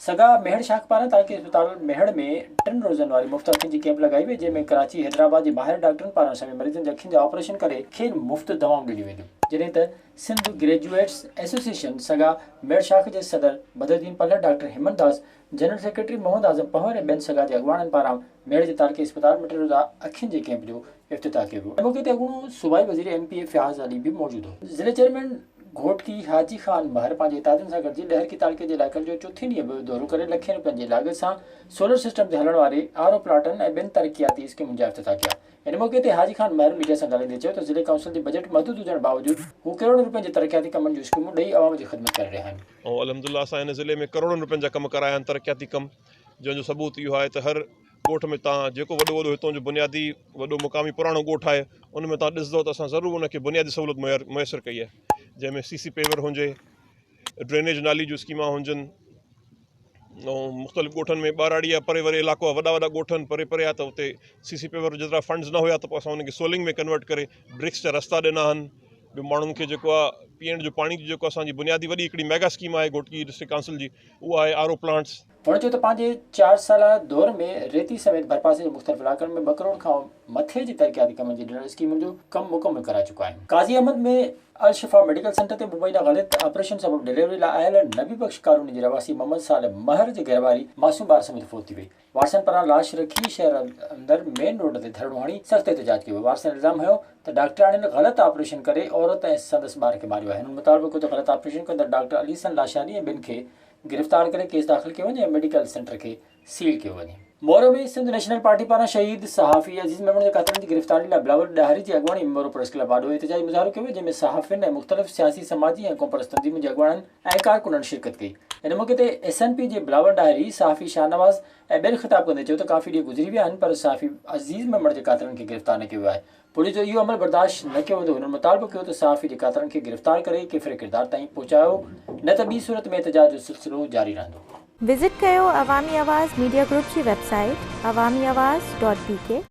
सगा मेहड़ शाख पारां तारके अस्पताल मेहड़ में 3 रोज़नि वारी मुफ़्त अखियुनि जी कैंप लगाई वई, जंहिंमें कराची हैदराबाद जे माहिर डॉक्टरनि पारां सभई मरीज़नि जे अखियुनि जा ऑपरेशन करे खेनि मुफ़्त दवाऊं ॾिनियूं वेंदियूं। जॾहिं त सिंध ग्रेजुएट्स एसोसिएशन सगा मेहड़ शाख जे सदर बदरुद्दीन पलट, डॉक्टर हिम्मत दास, जनरल सेक्रेटरी मोहम्मद आज़म पहर ऐं ॿियनि सगा जे अॻवाननि पारां मेहड़ जे तारके अस्पताल में 3 रोज़ा अखियुनि जे कैंप जो इफ्तिताह कयो वियो। मौके ते अॻूणो सूबाई वज़ीर MP फयाज़ अली भी मौजूद हो। ज़िले चेयरमैन घोटकी हाजी खान महर पंहिंजे तादियुनि सां गॾिजी लहर की तालके जे इलाइक़नि जो चौथे ॾींहुं बि दौरो करे लखें रुपयनि जे लागत सां सोलर सिस्टम ते हलण वारे RO प्लाटनि ऐं ॿियनि तरक़ियाती स्कीमुनि जा इफ्तिताह कया। इन मौके ते हाजी खान महर मीडिया सां ॻाल्हाईंदे चयो त ज़िले काउंसिल जे बजट महदूद हुजण बावजूदु हू करोड़नि रुपयनि जे तरक़ियाती कमनि जूं स्कीमूं ॾेई आवाम जी ख़िदमत करे रहिया आहिनि। ऐं अलहमदुलिल्लाह असां हिन ज़िले में करोड़नि रुपयनि जा कम कराया आहिनि, तरक़ियाती कम, जंहिंजो सबूत इहो आहे त हर ॻोठ में तव्हां जेको वॾो हितां जो बुनियादी वॾो मुक़ामी पुराणो ॻोठ आहे उन में तव्हां ॾिसंदो त असां ज़रूरु उनखे बुनियादी सहूलियत मुयसरु कई आहे, जंहिंमें CC पेवर हुजे, ड्रेनेज नाली जूं स्कीमां हुजनि, ऐं मुख़्तलिफ़ ॻोठनि में ॿाराड़ी आहे, परे वरे इलाइक़ो आहे, वॾा वॾा ॻोठनि परे परे आहे त उते CC पेवर जेतिरा फंड्स न हुया त पोइ असां उनखे सोलिंग में कन्वर्ट करे ब्रिक्स जा रस्ता ॾिना आहिनि। ॿियो माण्हुनि खे जेको आहे पीअण जो पाणी जी जेको असांजी बुनियादी वॾी हिकिड़ी मेगा स्कीम आहे घोटकी डिस्ट्रिक्ट काउंसिल जी, उहा आहे RO प्लांट्स। हुन चयो त पंहिंजे 4 साला दौर में रेती समेत भरपासे जे मुख़्तलिफ़ इलाइक़नि में 2 करोड़ खां मथे जी तरक़ियाती कमनि जी ॾिनल स्कीमुनि जो कमु मुकमल कराए चुका आहिनि। काज़ी अहमद में अल-शिफा मेडिकल सेंटर ते मुंबई ॾांहुं ग़लति ऑपरेशन सबबु डिलीवरी लाइ आयल नबी बख़्श कॉलोनी जी रवासी मोहम्मद सालिम महर जे घरवारी मासूम ॿार समेत फ़ौत थी वई। वारसनि पारां लाश रखी शहर अंदरि मेन रोड ते धरणो हणी सख़्त एहतिजाज कयो। वारसनि इल्ज़ाम हयो त डॉक्टराणियुनि ग़लति ऑपरेशन करे औरत ऐं संदसि ॿार खे मारियो आहे। हिन मुताबिक़ हुते ग़लति ऑपरेशन कंदड़ डॉक्टर अलीसन लाशानी ऐं ॿिनि खे गिरफ़्तार करे केस दाख़िल कयो वञे ऐं मेडिकल सेंटर खे सील कयो वञे। मोरो में सिंध नेशनल पार्टी पारां शहीद सहाफ़ी अज़ीज़ मेमण जे क़ातलनि जी गिरफ़्तारी लाइ बिलावल ॾाहिरी जी अॻवानी में मोरो प्रेस क्लब आॾो एहतिजाजी मुज़ाहिरो कयो, जंहिंमें सहाफ़ियुनि ऐं मुख़्तलिफ़ सियासी समाजी ऐं क़ौमपरस्त तंज़ीमुनि जे अॻवाननि ऐं कारकुननि शिरकत कई। इन मौके ते SNP जे बिलावल ॾाहिरी सहाफ़ी शाहनवाज़ ऐं ॿियनि ख़िताब कंदे चयो त काफ़ी ॾींहं गुज़री विया आहिनि पर सहाफ़ी अज़ीज़ मेमण जे क़ातलनि खे गिरफ़्तार न कयो वियो आहे। पुलिस जो इहो अमल बर्दाश्त न कयो वेंदो। हुननि मुतालबो कयो त सहाफ़ी जे क़ातलनि खे गिरफ़्तार करे केफ़िर किरदार ताईं पहुचायो, न त ॿी सूरत में एहतिजाज जो सिलसिलो जारी रहंदो। विज़िट कयो अवामी आवाज़ मीडिया ग्रुप जी वेबसाइट awamiawaz.pk